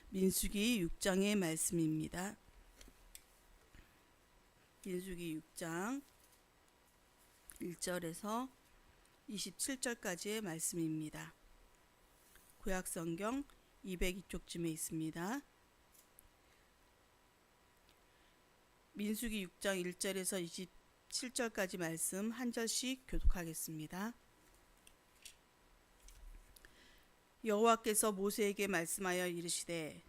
민수기 6장의 말씀입니다. 민수기 6장 1절에서 27절까지의 말씀입니다. 구약성경 202쪽쯤에 있습니다. 민수기 6장 1절에서 27절까지 말씀 한 절씩 교독하겠습니다. 여호와께서 모세에게 말씀하여 이르시되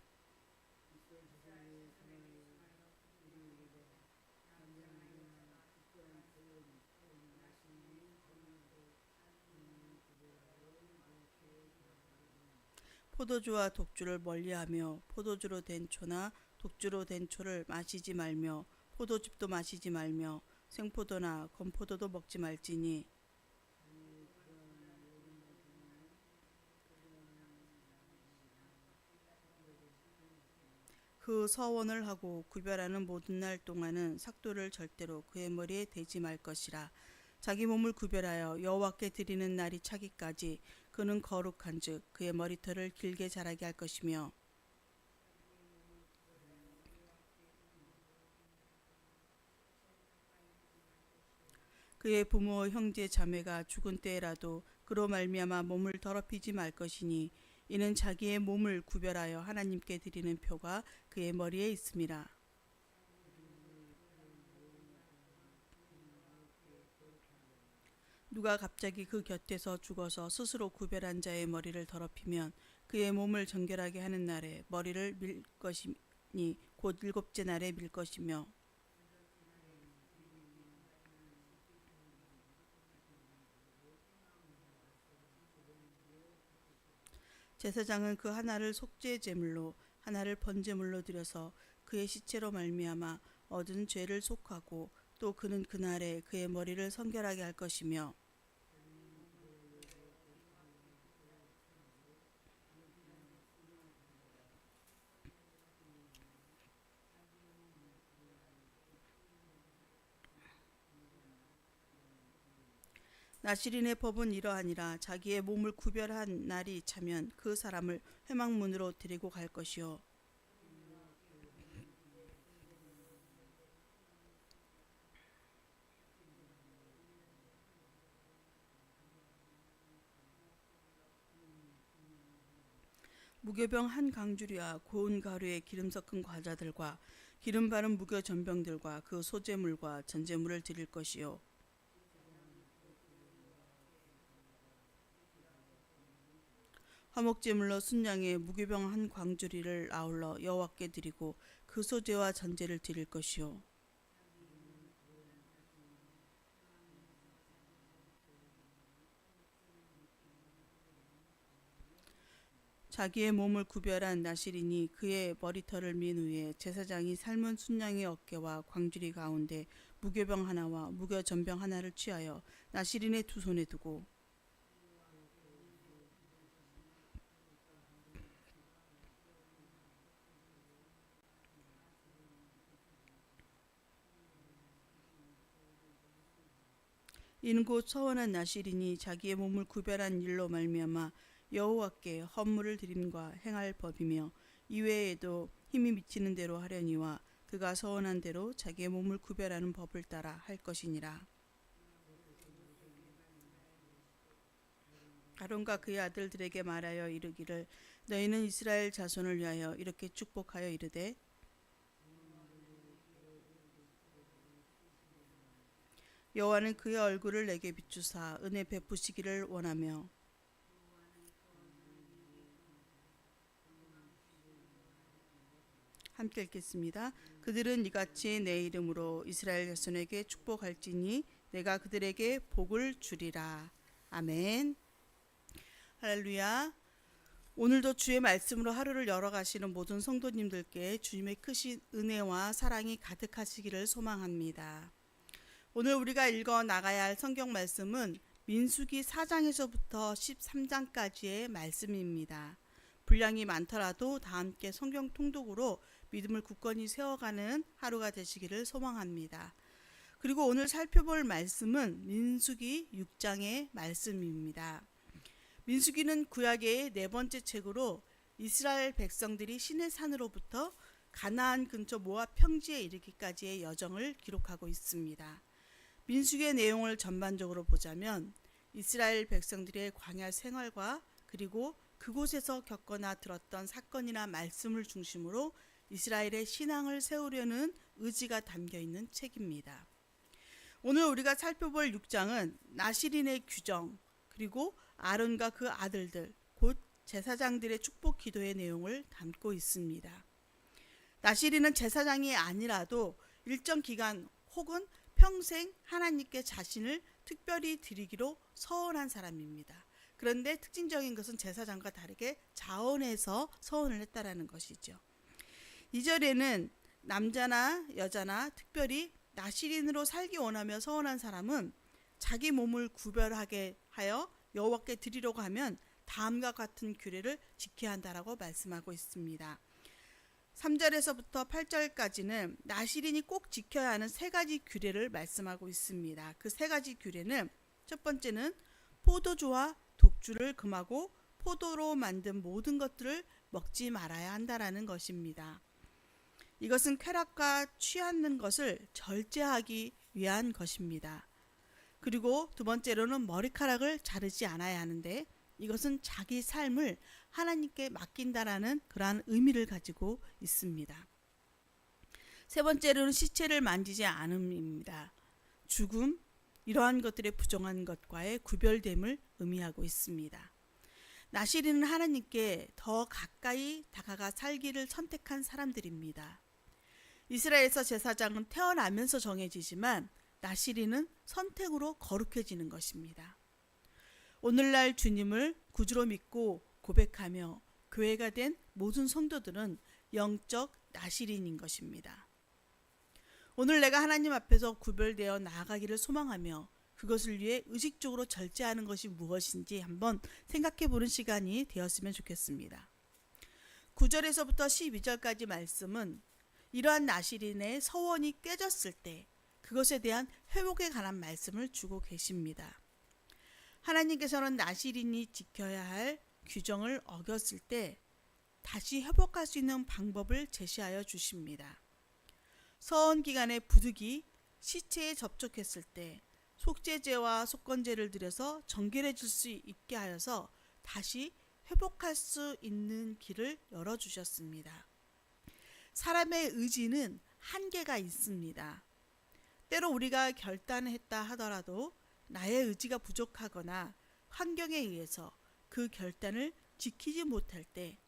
포도주와 독주를 멀리하며 포도주로 된 초나 독주로 된 초를 마시지 말며 포도즙도 마시지 말며 생포도나 건포도도 먹지 말지니 그 서원을 하고 구별하는 모든 날 동안은 삭도를 절대로 그의 머리에 대지 말 것이라. 자기 몸을 구별하여 여호와께 드리는 날이 차기까지 그는 거룩한즉 그의 머리털을 길게 자라게 할 것이며 그의 부모 형제 자매가 죽은 때라도 그로 말미암아 몸을 더럽히지 말 것이니 이는 자기의 몸을 구별하여 하나님께 드리는 표가 그의 머리에 있음이라. 누가 갑자기 그 곁에서 죽어서 스스로 구별한 자의 머리를 더럽히면 그의 몸을 정결하게 하는 날에 머리를 밀 것이니 곧 일곱째 날에 밀 것이며 제사장은 그 하나를 속죄 제물로 하나를 번제물로 드려서 그의 시체로 말미암아 얻은 죄를 속하고 또 그는 그날에 그의 머리를 성결하게 할 것이며 나실인의 법은 이러하니라. 자기의 몸을 구별한 날이 차면 그 사람을 회막문으로 데리고 갈 것이요 무교병 한 강주리와 고운 가루에 기름 섞은 과자들과 기름 바른 무교 전병들과 그 소제물과 전제물을 드릴 것이요 화목제물로 순양의 무교병 한 광주리를 아울러 여호와께 드리고 그 소제와 전제를 드릴 것이요 자기의 몸을 구별한 나실인이 그의 머리털을 민 후에 제사장이 삶은 순양의 어깨와 광주리 가운데 무교병 하나와 무교 전병 하나를 취하여 나실인의 두 손에 두고 이는 곧 서원한 나실인이 자기의 몸을 구별한 일로 말미암아 여호와께 헌물을 드림과 행할 법이며 이외에도 힘이 미치는 대로 하려니와 그가 서원한 대로 자기의 몸을 구별하는 법을 따라 할 것이니라. 아론과 그의 아들들에게 말하여 이르기를 너희는 이스라엘 자손을 위하여 이렇게 축복하여 이르되 여호와는 그의 얼굴을 내게 비추사 은혜 베푸시기를 원하며 함께 읽겠습니다. 그들은 이같이 내 이름으로 이스라엘 자손에게 축복할지니 내가 그들에게 복을 주리라. 아멘. 할렐루야. 오늘도 주의 말씀으로 하루를 열어가시는 모든 성도님들께 주님의 크신 은혜와 사랑이 가득하시기를 소망합니다. 오늘 우리가 읽어 나가야 할 성경 말씀은 민수기 4장에서부터 13장까지의 말씀입니다. 분량이 많더라도 다 함께 성경 통독으로 믿음을 굳건히 세워가는 하루가 되시기를 소망합니다. 그리고 오늘 살펴볼 말씀은 민수기 6장의 말씀입니다. 민수기는 구약의 네 번째 책으로 이스라엘 백성들이 시내 산으로부터 가나안 근처 모압 평지에 이르기까지의 여정을 기록하고 있습니다. 민수기의 내용을 전반적으로 보자면 이스라엘 백성들의 광야 생활과 그리고 그곳에서 겪거나 들었던 사건이나 말씀을 중심으로 이스라엘의 신앙을 세우려는 의지가 담겨 있는 책입니다. 오늘 우리가 살펴볼 6장은 나실인의 규정, 그리고 아론과 그 아들들, 곧 제사장들의 축복 기도의 내용을 담고 있습니다. 나실인은 제사장이 아니라도 일정 기간 혹은 평생 하나님께 자신을 특별히 드리기로 서원한 사람입니다. 그런데 특징적인 것은 제사장과 다르게 자원해서 서원을 했다라는 것이죠. 2절에는 남자나 여자나 특별히 나실인으로 살기 원하며 서원한 사람은 자기 몸을 구별하게 하여 여호와께 드리려고 하면 다음과 같은 규례를 지켜야 한다라고 말씀하고 있습니다. 3절에서부터 8절까지는 나실인이 꼭 지켜야 하는 세 가지 규례를 말씀하고 있습니다. 그 세 가지 규례는 첫 번째는 포도주와 독주를 금하고 포도로 만든 모든 것들을 먹지 말아야 한다라는 것입니다. 이것은 쾌락과 취하는 것을 절제하기 위한 것입니다. 그리고 두 번째로는 머리카락을 자르지 않아야 하는데 이것은 자기 삶을 하나님께 맡긴다라는 그러한 의미를 가지고 있습니다. 세 번째로는 시체를 만지지 않음입니다. 죽음, 이러한 것들의 부정한 것과의 구별됨을 의미하고 있습니다. 나실인은 하나님께 더 가까이 다가가 살기를 선택한 사람들입니다. 이스라엘에서 제사장은 태어나면서 정해지지만 나실인은 선택으로 거룩해지는 것입니다. 오늘날 주님을 구주로 믿고 고백하며 교회가 된 모든 성도들은 영적 나실인인 것입니다. 오늘 내가 하나님 앞에서 구별되어 나아가기를 소망하며 그것을 위해 의식적으로 절제하는 것이 무엇인지 한번 생각해 보는 시간이 되었으면 좋겠습니다. 9절에서부터 12절까지 말씀은 이러한 나실인의 서원이 깨졌을 때 그것에 대한 회복에 관한 말씀을 주고 계십니다. 하나님께서는 나실인이 지켜야 할 규정을 어겼을 때 다시 회복할 수 있는 방법을 제시하여 주십니다. 서원 기간의 부득이 시체에 접촉했을 때 속죄제와 속건제를 드려서 정결해질 수 있게 하여서 다시 회복할 수 있는 길을 열어주셨습니다. 사람의 의지는 한계가 있습니다. 때로 우리가 결단했다 하더라도 나의 의지가 부족하거나 환경에 의해서 그 결단을 지키지 못할 때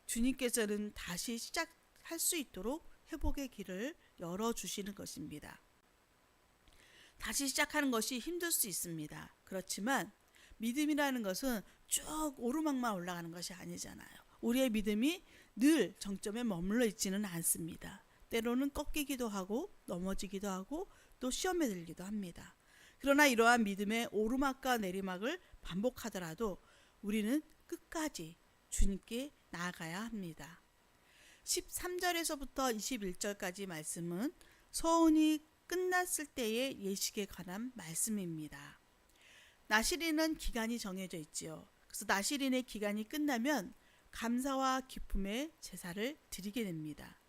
주님께서는 다시 시작할 수 있도록 회복의 길을 열어주시는 것입니다. 다시 시작하는 것이 힘들 수 있습니다. 그렇지만 믿음이라는 것은 쭉 오르막만 올라가는 것이 아니잖아요. 우리의 믿음이 늘 정점에 머물러 있지는 않습니다. 때로는 꺾이기도 하고 넘어지기도 하고 또 시험에 들기도 합니다. 그러나 이러한 믿음의 오르막과 내리막을 반복하더라도 우리는 끝까지 주님께 나아가야 합니다. 13절에서부터 21절까지 말씀은 서원이 끝났을 때의 예식에 관한 말씀입니다. 나실인은 기간이 정해져 있지요. 그래서 나실인의 기간이 끝나면 감사와 기쁨의 제사를 드리게 됩니다.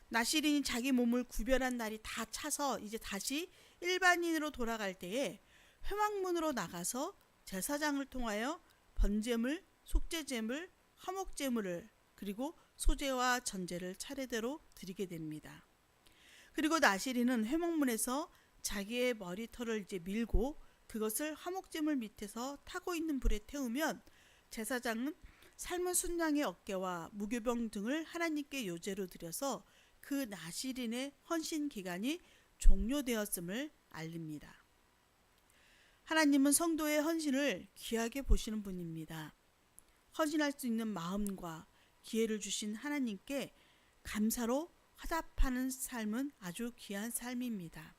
나실인이 자기 몸을 구별한 날이 다 차서 이제 다시 일반인으로 돌아갈 때에 회막문으로 나가서 제사장을 통하여 번제물, 속죄제물, 화목제물을 그리고 소제와 전제를 차례대로 드리게 됩니다. 그리고 나실인은 회막문에서 자기의 머리털을 이제 밀고 그것을 화목제물 밑에서 타고 있는 불에 태우면 제사장은 삶은 순양의 어깨와 무교병 등을 하나님께 요제로 드려서 그 나실인의 헌신 기간이 종료되었음을 알립니다. 하나님은 성도의 헌신을 귀하게 보시는 분입니다. 헌신할 수 있는 마음과 기회를 주신 하나님께 감사로 화답하는 삶은 아주 귀한 삶입니다.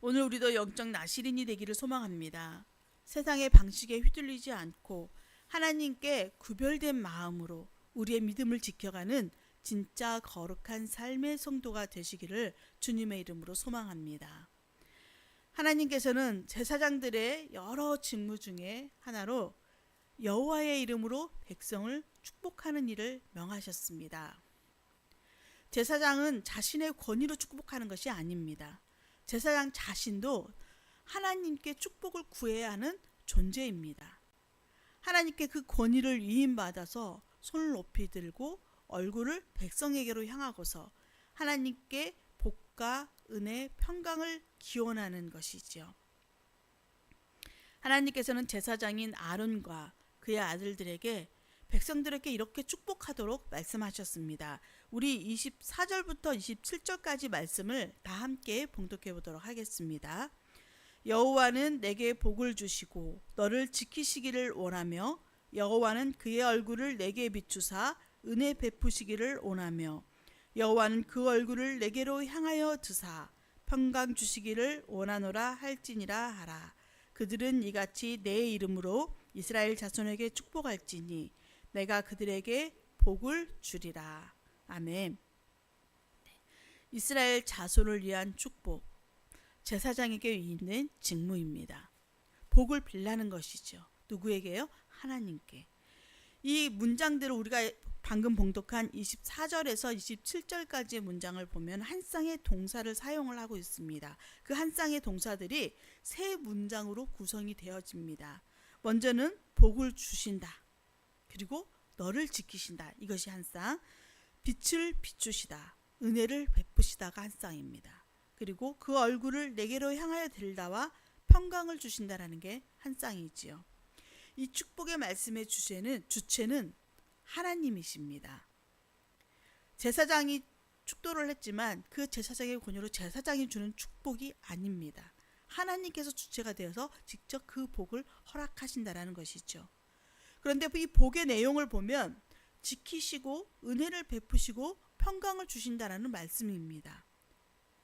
오늘 우리도 영적 나실인이 되기를 소망합니다. 세상의 방식에 휘둘리지 않고 하나님께 구별된 마음으로 우리의 믿음을 지켜가는 진짜 거룩한 삶의 성도가 되시기를 주님의 이름으로 소망합니다. 하나님께서는 제사장들의 여러 직무 중에 하나로 여호와의 이름으로 백성을 축복하는 일을 명하셨습니다. 제사장은 자신의 권위로 축복하는 것이 아닙니다. 제사장 자신도 하나님께 축복을 구해야 하는 존재입니다. 하나님께 그 권위를 위임받아서 손을 높이 들고 얼굴을 백성에게로 향하고서 하나님께 복과 은혜, 평강을 기원하는 것이지요. 하나님께서는 제사장인 아론과 그의 아들들에게 백성들에게 이렇게 축복하도록 말씀하셨습니다. 우리 24절부터 27절까지 말씀을 다 함께 봉독해 보도록 하겠습니다. 여호와는 내게 복을 주시고 너를 지키시기를 원하며 여호와는 그의 얼굴을 내게 비추사 은혜 베푸시기를 원하며 여호와는 그 얼굴을 내게로 향하여 드사 평강 주시기를 원하노라 할지니라 하라. 그들은 이같이 내 이름으로 이스라엘 자손에게 축복할지니 내가 그들에게 복을 주리라. 아멘. 이스라엘 자손을 위한 축복, 제사장에게 있는 직무입니다. 복을 빌라는 것이죠. 누구에게요? 하나님께. 이 문장들을 우리가 방금 봉독한 24절에서 27절까지의 문장을 보면 한 쌍의 동사를 사용을 하고 있습니다. 그 한 쌍의 동사들이 세 문장으로 구성이 되어집니다. 먼저는 복을 주신다. 그리고 너를 지키신다. 이것이 한 쌍. 빛을 비추시다. 은혜를 베푸시다가 한 쌍입니다. 그리고 그 얼굴을 내게로 향하여 들다와 평강을 주신다라는 게 한 쌍이지요. 이 축복의 말씀의 주체는 하나님이십니다. 제사장이 축도를 했지만 그 제사장의 권유로 제사장이 주는 축복이 아닙니다. 하나님께서 주체가 되어서 직접 그 복을 허락하신다라는 것이죠. 그런데 이 복의 내용을 보면 지키시고 은혜를 베푸시고 평강을 주신다라는 말씀입니다.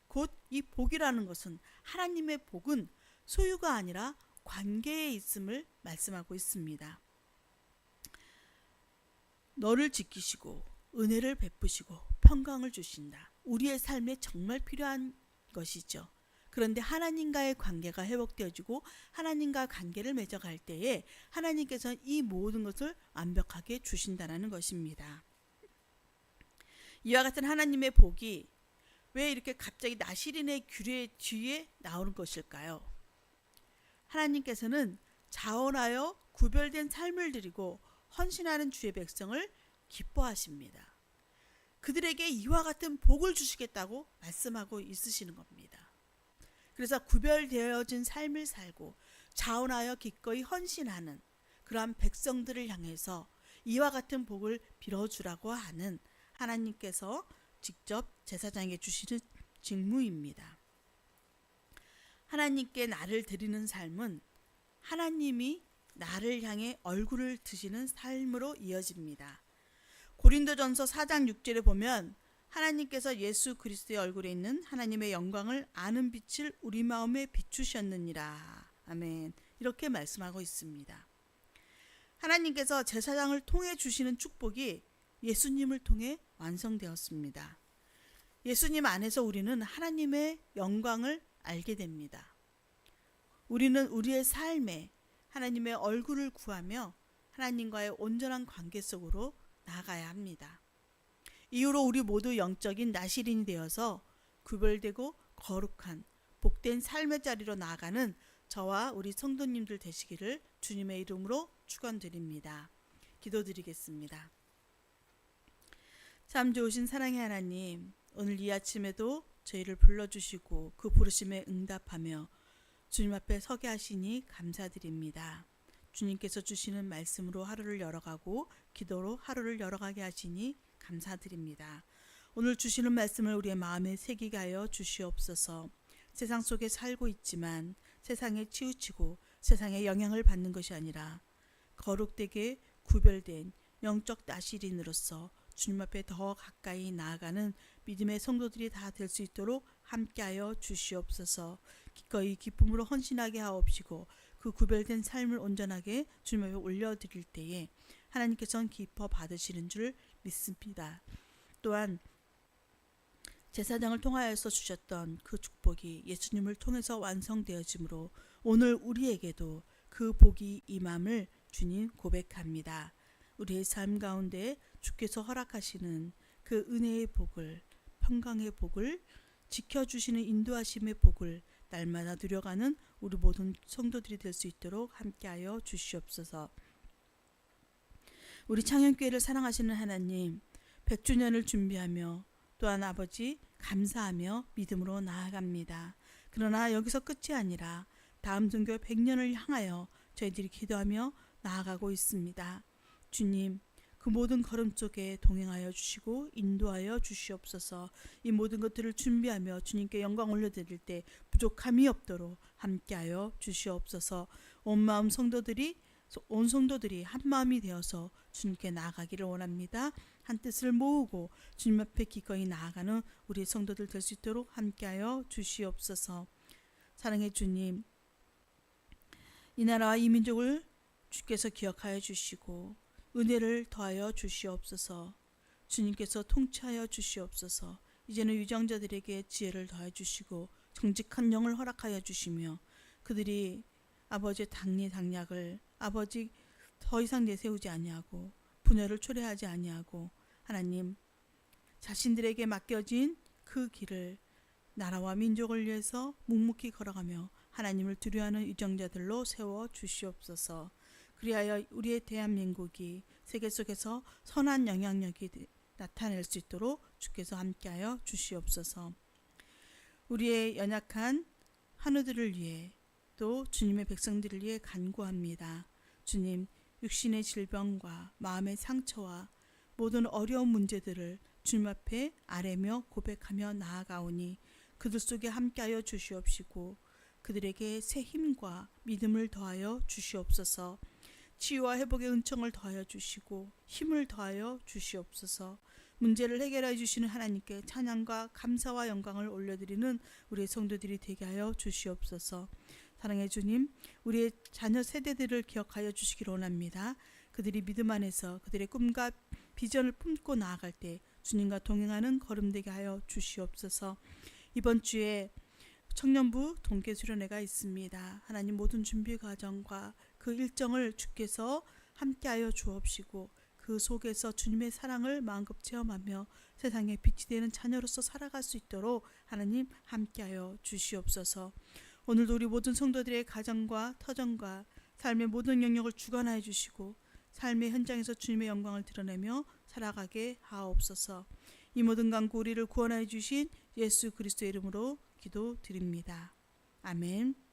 곧 이 복이라는 것은 하나님의 복은 소유가 아니라 관계에 있음을 말씀하고 있습니다. 너를 지키시고 은혜를 베푸시고 평강을 주신다. 우리의 삶에 정말 필요한 것이죠. 그런데 하나님과의 관계가 회복되어지고 하나님과 관계를 맺어갈 때에 하나님께서는 이 모든 것을 완벽하게 주신다는 것입니다. 이와 같은 하나님의 복이 왜 이렇게 갑자기 나시린의 규례 뒤에 나오는 것일까요? 하나님께서는 자원하여 구별된 삶을 드리고 헌신하는 주의 백성을 기뻐하십니다. 그들에게 이와 같은 복을 주시겠다고 말씀하고 있으시는 겁니다. 그래서 구별되어진 삶을 살고 자원하여 기꺼이 헌신하는 그러한 백성들을 향해서 이와 같은 복을 빌어주라고 하는 하나님께서 직접 제사장에게 주시는 직무입니다. 하나님께 나를 드리는 삶은 하나님이 나를 향해 얼굴을 드시는 삶으로 이어집니다. 고린도전서 4장 6절에 보면 하나님께서 예수 그리스도의 얼굴에 있는 하나님의 영광을 아는 빛을 우리 마음에 비추셨느니라. 아멘. 이렇게 말씀하고 있습니다. 하나님께서 제사장을 통해 주시는 축복이 예수님을 통해 완성되었습니다. 예수님 안에서 우리는 하나님의 영광을 알게 됩니다. 우리는 우리의 삶에 하나님의 얼굴을 구하며 하나님과의 온전한 관계 속으로 나아가야 합니다. 이후로 우리 모두 영적인 나시린이 되어서 구별되고 거룩한 복된 삶의 자리로 나아가는 저와 우리 성도님들 되시기를 주님의 이름으로 축원드립니다. 기도드리겠습니다. 참 좋으신 사랑의 하나님, 오늘 이 아침에도 저희를 불러주시고 그 부르심에 응답하며 주님 앞에 서게 하시니 감사드립니다. 주님께서 주시는 말씀으로 하루를 열어가고 기도로 하루를 열어가게 하시니 감사드립니다. 오늘 주시는 말씀을 우리의 마음에 새기게 하여 주시옵소서. 세상 속에 살고 있지만 세상에 치우치고 세상의 영향을 받는 것이 아니라 거룩되게 구별된 영적 나시린으로서 주님 앞에 더 가까이 나아가는 믿음의 성도들이 다 될 수 있도록 함께하여 주시옵소서. 기꺼이 기쁨으로 헌신하게 하옵시고 그 구별된 삶을 온전하게 주님 앞에 올려드릴 때에 하나님께서는 기뻐 받으시는 줄 믿습니다. 또한 제사장을 통하여서 주셨던 그 축복이 예수님을 통해서 완성되어지므로 오늘 우리에게도 그 복이 임함을 주님 고백합니다. 우리의 삶 가운데 주께서 허락하시는 그 은혜의 복을, 평강의 복을, 지켜주시는 인도하심의 복을 날마다 누려가는 우리 모든 성도들이 될 수 있도록 함께하여 주시옵소서. 우리 창현교회를 사랑하시는 하나님, 100주년을 준비하며 또한 아버지 감사하며 믿음으로 나아갑니다. 그러나 여기서 끝이 아니라 다음 등교 100년을 향하여 저희들이 기도하며 나아가고 있습니다. 주님, 그 모든 걸음 속에 동행하여 주시고 인도하여 주시옵소서. 이 모든 것들을 준비하며 주님께 영광 올려드릴 때 부족함이 없도록 함께하여 주시옵소서. 온 성도들이 한 마음이 되어서 주님께 나아가기를 원합니다. 한 뜻을 모으고 주님 앞에 기꺼이 나아가는 우리 성도들 될 수 있도록 함께하여 주시옵소서. 사랑의 주님, 이 나라와 이 민족을 주께서 기억하여 주시고 은혜를 더하여 주시옵소서. 주님께서 통치하여 주시옵소서. 이제는 유정자들에게 지혜를 더해 주시고 정직한 영을 허락하여 주시며 그들이 아버지의 당리당략을 아버지 더 이상 내세우지 아니하고 분열을 초래하지 아니하고 하나님 자신들에게 맡겨진 그 길을 나라와 민족을 위해서 묵묵히 걸어가며 하나님을 두려워하는 유정자들로 세워 주시옵소서. 그리하여 우리의 대한민국이 세계 속에서 선한 영향력이 나타낼 수 있도록 주께서 함께하여 주시옵소서. 우리의 연약한 한우들을 위해 또 주님의 백성들을 위해 간구합니다. 주님, 육신의 질병과 마음의 상처와 모든 어려운 문제들을 주님 앞에 아뢰며 고백하며 나아가오니 그들 속에 함께하여 주시옵시고 그들에게 새 힘과 믿음을 더하여 주시옵소서. 치유와 회복의 은총을 더하여 주시고 힘을 더하여 주시옵소서. 문제를 해결해 주시는 하나님께 찬양과 감사와 영광을 올려드리는 우리의 성도들이 되게 하여 주시옵소서. 사랑의 주님, 우리의 자녀 세대들을 기억하여 주시기를 원합니다. 그들이 믿음 안에서 그들의 꿈과 비전을 품고 나아갈 때 주님과 동행하는 걸음 되게 하여 주시옵소서. 이번 주에 청년부 동계 수련회가 있습니다. 하나님 모든 준비 과정과 그 일정을 주께서 함께하여 주옵시고 그 속에서 주님의 사랑을 마음껏 체험하며 세상에 빛이 되는 자녀로서 살아갈 수 있도록 하나님 함께하여 주시옵소서. 오늘도 우리 모든 성도들의 가정과 터전과 삶의 모든 영역을 주관하여 주시고 삶의 현장에서 주님의 영광을 드러내며 살아가게 하옵소서. 이 모든 간구 우리를 구원하여 주신 예수 그리스도의 이름으로 기도드립니다. 아멘.